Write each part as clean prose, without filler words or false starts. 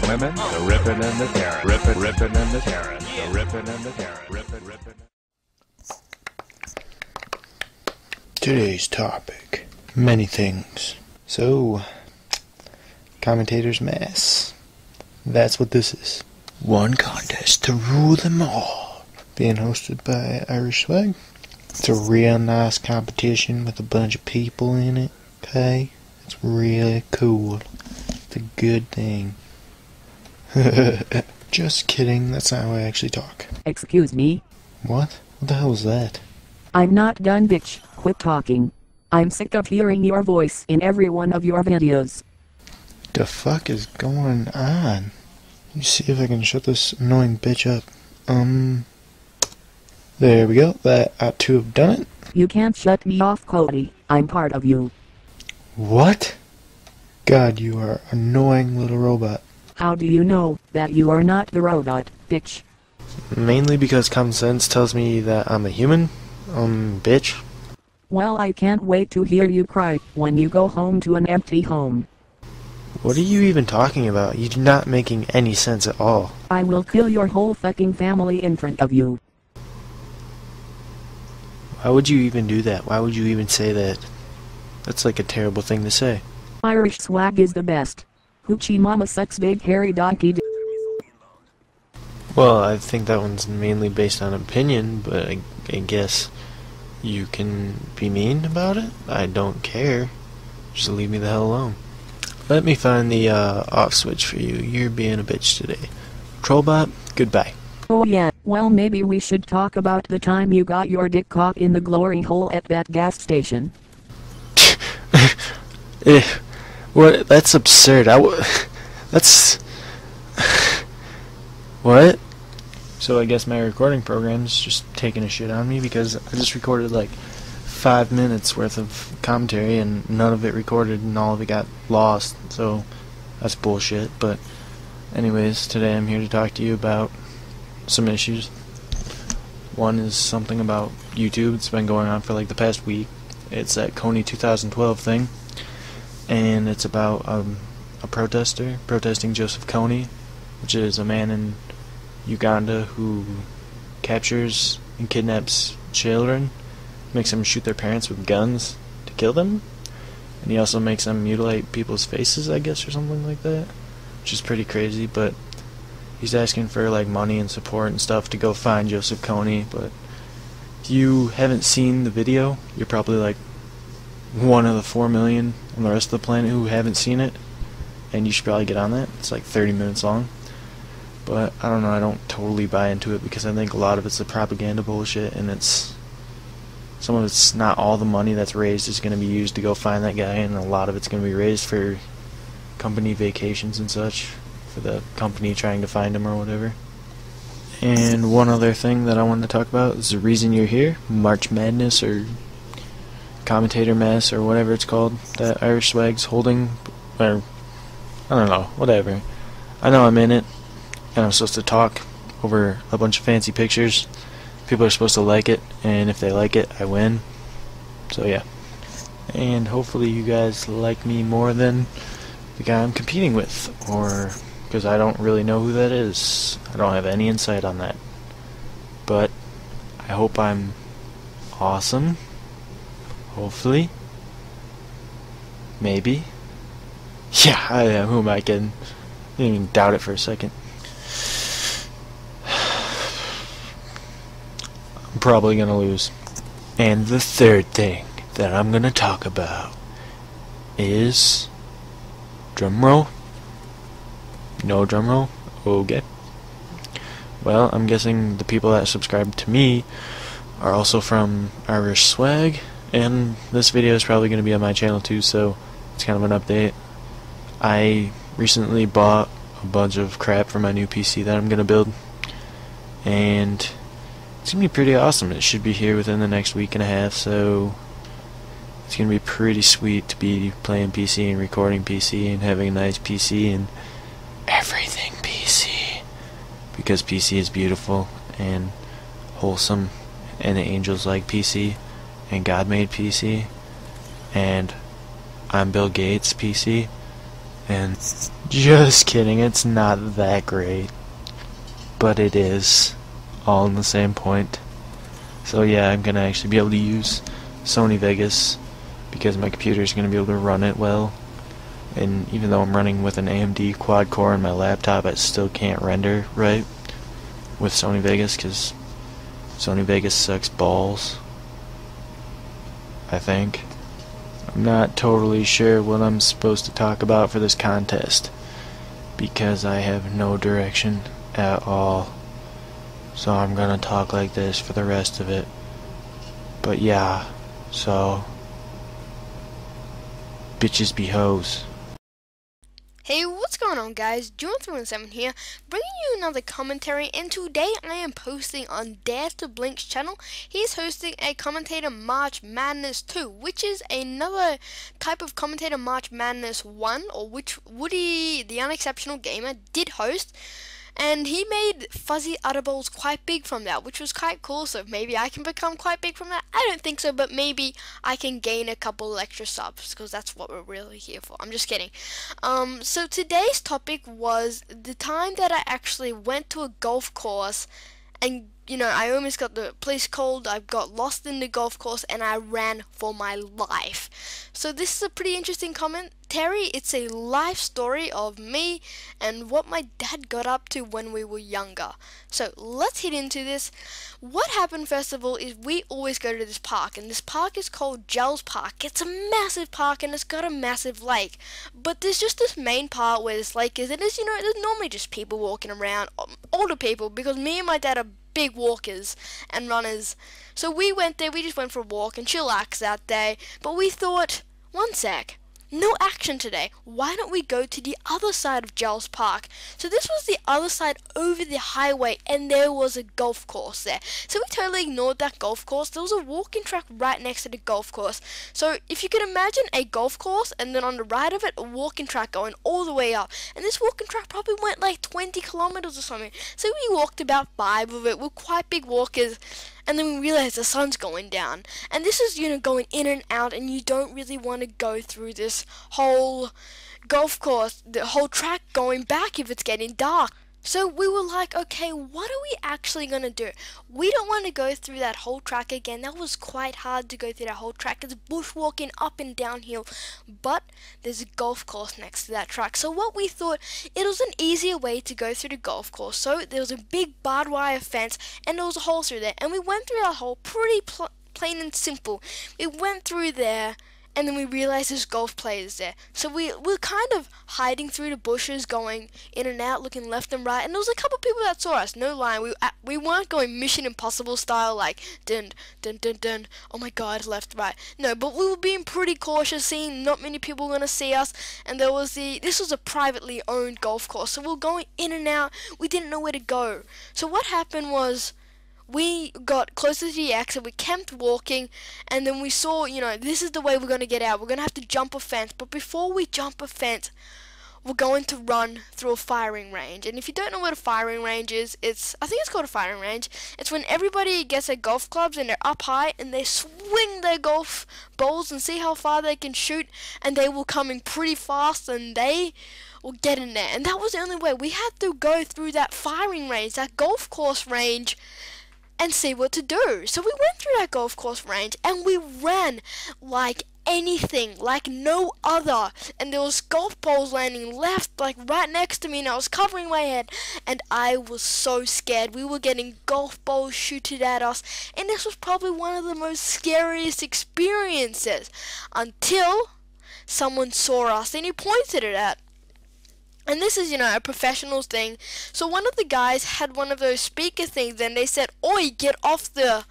women, the ripping and the tearing, ripping and the tearing, the ripping and the tearing, ripping. Today's topic, many things. So, Commentators Mass. That's what this is. One contest to rule them all. Being hosted by Irish Swag. It's a real nice competition with a bunch of people in it, okay? It's really cool. It's a good thing. Just kidding, that's not how I actually talk. Excuse me? What? What the hell was that? I'm not done, bitch. Quit talking. I'm sick of hearing your voice in every one of your videos. The fuck is going on? Let me see if I can shut this annoying bitch up. There we go. That ought to have done it. You can't shut me off, Cody. I'm part of you. What? God, you are annoying little robot. How do you know that you are not the robot, bitch? Mainly because common sense tells me that I'm a human. Bitch. Well, I can't wait to hear you cry when you go home to an empty home. What are you even talking about? You're not making any sense at all. I will kill your whole fucking family in front of you. Why would you even do that? Why would you even say that? That's like a terrible thing to say. Irish Swag is the best. DaHoochieMomma sucks big hairy donkey d. Well, I think that one's mainly based on opinion, but I guess you can be mean about it? I don't care. Just leave me the hell alone. Let me find the off switch for you. You're being a bitch today. Trollbot, goodbye. Oh yeah, well maybe we should talk about the time you got your dick caught in the glory hole at that gas station. What? That's absurd. That's... What? So I guess my recording program's just taking a shit on me because I just recorded like 5 minutes worth of commentary and none of it recorded and all of it got lost, so that's bullshit. But anyways, today I'm here to talk to you about some issues. One is something about YouTube. It's been going on for like the past week. It's that Coney 2012 thing, and it's about a protester protesting Joseph Kony, which is a man in Uganda who captures and kidnaps children, makes them shoot their parents with guns to kill them, and he also makes them mutilate people's faces, I guess, or something like that, which is pretty crazy. But he's asking for like money and support and stuff to go find Joseph Kony. But if you haven't seen the video, you're probably like one of the 4 million on the rest of the planet who haven't seen it, and you should probably get on that. It's like 30 minutes long. But I don't know, I don't totally buy into it because I think a lot of it's the propaganda bullshit, and some of it's not all the money that's raised is going to be used to go find that guy, and a lot of it's going to be raised for company vacations and such, for the company trying to find him or whatever. And one other thing that I wanted to talk about is the reason you're here, March Madness or Commentator Mass or whatever it's called that Irish Swag's holding, or I don't know, whatever. I know I'm in it, and I'm supposed to talk over a bunch of fancy pictures. People are supposed to like it, and if they like it, I win. So yeah. And hopefully you guys like me more than the guy I'm competing with, or because I don't really know who that is. I don't have any insight on that. But I hope I'm awesome. Hopefully. Maybe. Yeah, I am. Who am I kidding? I didn't even doubt it for a second. I'm probably gonna lose. And the third thing that I'm gonna talk about is drumroll. No drumroll? Okay. Well, I'm guessing the people that subscribe to me are also from Irish Swag, and this video is probably gonna be on my channel too, so it's kind of an update. I recently bought a bunch of crap for my new PC that I'm gonna build, and it's gonna be pretty awesome. It should be here within the next week and a half, so it's gonna be pretty sweet to be playing PC and recording PC and having a nice PC and everything PC, because PC is beautiful and wholesome, and the angels like PC, and God made PC, and I'm Bill Gates PC, and Just kidding, it's not that great. But it is. All in the same point. So yeah, I'm gonna actually be able to use Sony Vegas because my computer is gonna be able to run it well. And even though I'm running with an AMD quad core on my laptop, I still can't render right with Sony Vegas because Sony Vegas sucks balls, I think. I'm not totally sure what I'm supposed to talk about for this contest because I have no direction at all. So I'm gonna talk like this for the rest of it. But yeah, so bitches be hoes. Hey, what's going on, guys? Joo1317 here, bringing you another commentary, and today I am posting on Dare to Blink's channel. He's hosting a Commentator March Madness 2, which is another type of Commentator March Madness 1, or which Woody, the Unexceptional Gamer, did host. And he made Fuzzy Utterballs quite big from that, which was quite cool, so maybe I can become quite big from that. I don't think so, but maybe I can gain a couple extra subs, because that's what we're really here for. I'm just kidding. So today's topic was the time that I actually went to a golf course and, you know, I almost got the police called, I got lost in the golf course, and I ran for my life. So this is a pretty interesting commentary. It's a life story of me and what my dad got up to when we were younger. So let's hit into this. What happened first of all is we always go to this park, and this park is called Gels Park. It's a massive park and it's got a massive lake. But there's just this main part where this lake is, and there's, you know, there's normally just people walking around, older people, because me and my dad are big walkers and runners. So we went there, we just went for a walk and chillaxed that day. But we thought, one sec, no action today. Why don't we go to the other side of Gels Park? So this was the other side over the highway, and there was a golf course there. So we totally ignored that golf course. There was a walking track right next to the golf course. So if you can imagine a golf course, and then on the right of it, a walking track going all the way up. And this walking track probably went like 20 kilometers or something. So we walked about 5 of it. We're quite big walkers. And then we realized the sun's going down. And this is, you know, going in and out, and you don't really want to go through this whole golf course, the whole track going back if it's getting dark. So we were like, okay, what are we actually going to do? We don't want to go through that whole track again. That was quite hard to go through that whole track. It's bushwalking up and downhill. But there's a golf course next to that track. So what we thought, it was an easier way to go through the golf course. So there was a big barbed wire fence, and there was a hole through there. And we went through that hole pretty plain and simple. We went through there. And then we realized there's golf players there. So we're kind of hiding through the bushes, going in and out, looking left and right. And there was a couple people that saw us, no lying. We weren't going Mission Impossible style, like, dun, dun, dun, dun, oh my god, left, right. No, but we were being pretty cautious, seeing not many people were going to see us. And this was a privately owned golf course. So we were going in and out. We didn't know where to go. So what happened was, we got closer to the exit, we kept walking, and then we saw, you know, this is the way we're going to get out. We're going to have to jump a fence, but before we jump a fence, we're going to run through a firing range. And if you don't know what a firing range is, I think it's called a firing range. It's when everybody gets their golf clubs and they're up high and they swing their golf balls and see how far they can shoot, and they will come in pretty fast and they will get in there. And that was the only way. We had to go through that firing range, that golf course range, and see what to do. So we went through that golf course range and we ran like anything, like no other. And there was golf balls landing left, like right next to me, and I was covering my head, and I was so scared. We were getting golf balls shooted at us, and this was probably one of the most scariest experiences until someone saw us and he pointed it at. And this is, you know, a professionals thing. So one of the guys had one of those speaker things, and they said, "Oi, get off the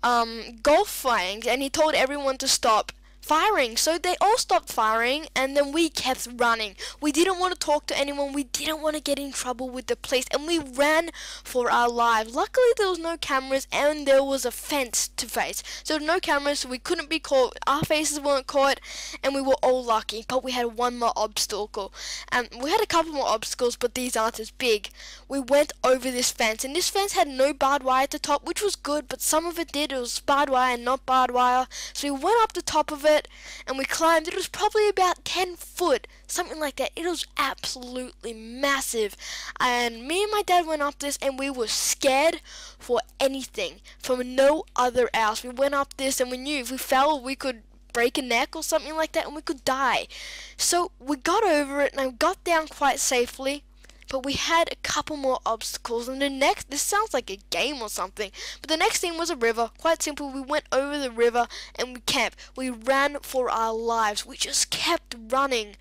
golf flags," and he told everyone to stop firing. So they all stopped firing, and then we kept running. We didn't want to talk to anyone. We didn't want to get in trouble with the police, and we ran for our lives. Luckily, there was no cameras, and there was a fence to face. So no cameras, so we couldn't be caught. Our faces weren't caught, and we were all lucky. But we had one more obstacle, and we had a couple more obstacles, but these aren't as big. We went over this fence, and this fence had no barbed wire at the top, which was good, but some of it did. It was barbed wire and not barbed wire. So we went up the top of it, and we climbed. It was probably about 10 foot something like that. It was absolutely massive, and me and my dad went up this, and we were scared for anything, from no other else. We went up this, and we knew if we fell, we could break a neck or something like that, and we could die. So we got over it, and I got down quite safely. But we had a couple more obstacles, and this sounds like a game or something, but the next thing was a river. Quite simple. We went over the river and we camped. We ran for our lives. We just kept running,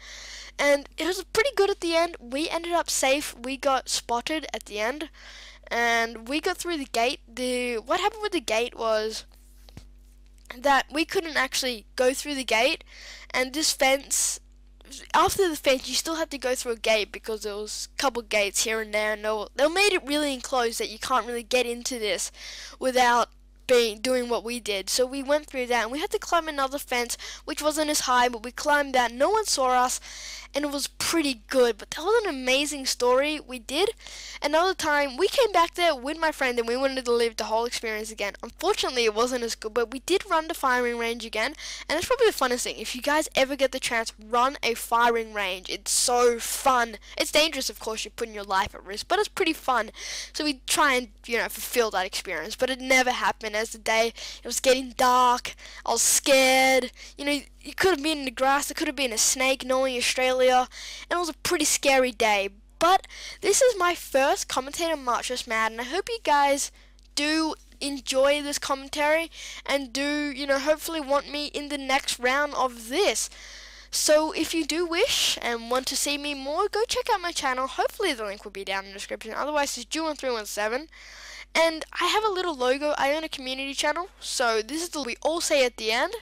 and it was pretty good at the end. We ended up safe. We got spotted at the end, and we got through the gate. What happened with the gate was that we couldn't actually go through the gate, and this fence, after the fence, you still had to go through a gate because there was a couple gates here and there, and they made it really enclosed that you can't really get into this without doing what we did. So we went through that, and we had to climb another fence, which wasn't as high, but we climbed that. No one saw us, and it was pretty good. But that was an amazing story we did. Another time, we came back there with my friend, and we wanted to live the whole experience again. Unfortunately, it wasn't as good, but we did run the firing range again, and that's probably the funnest thing. If you guys ever get the chance, run a firing range. It's so fun. It's dangerous, of course, you're putting your life at risk, but it's pretty fun. So we try and, fulfill that experience, but it never happened. As the day, it was getting dark, I was scared. You could have been in the grass, there could have been a snake knowing Australia, and it was a pretty scary day. But this is my first commentator March Just Mad, and I hope you guys do enjoy this commentary and do, hopefully want me in the next round of this. So if you do wish and want to see me more, go check out my channel. Hopefully the link will be down in the description. Otherwise, it's Joo1317. And I have a little logo. I own a community channel, so this is what we all say at the end.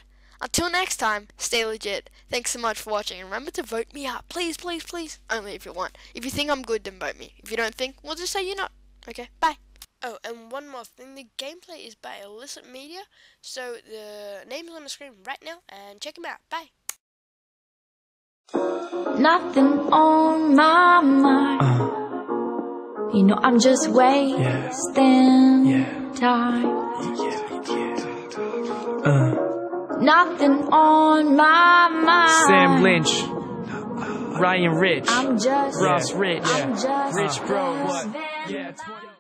Until next time, stay legit. Thanks so much for watching, and remember to vote me up. Please, please, please. Only if you want. If you think I'm good, then vote me. If you don't think, well, just say you're not. Okay, bye. Oh, and one more thing. The gameplay is by Illicit Media, so the name's on the screen right now, and check them out. Bye. Nothing on my mind. I'm just wasting time. Nothing on my mind. Sam Lynch, Ryan Rich, I'm just Ross Rich, I'm just Rich Bro, what? Yeah, 20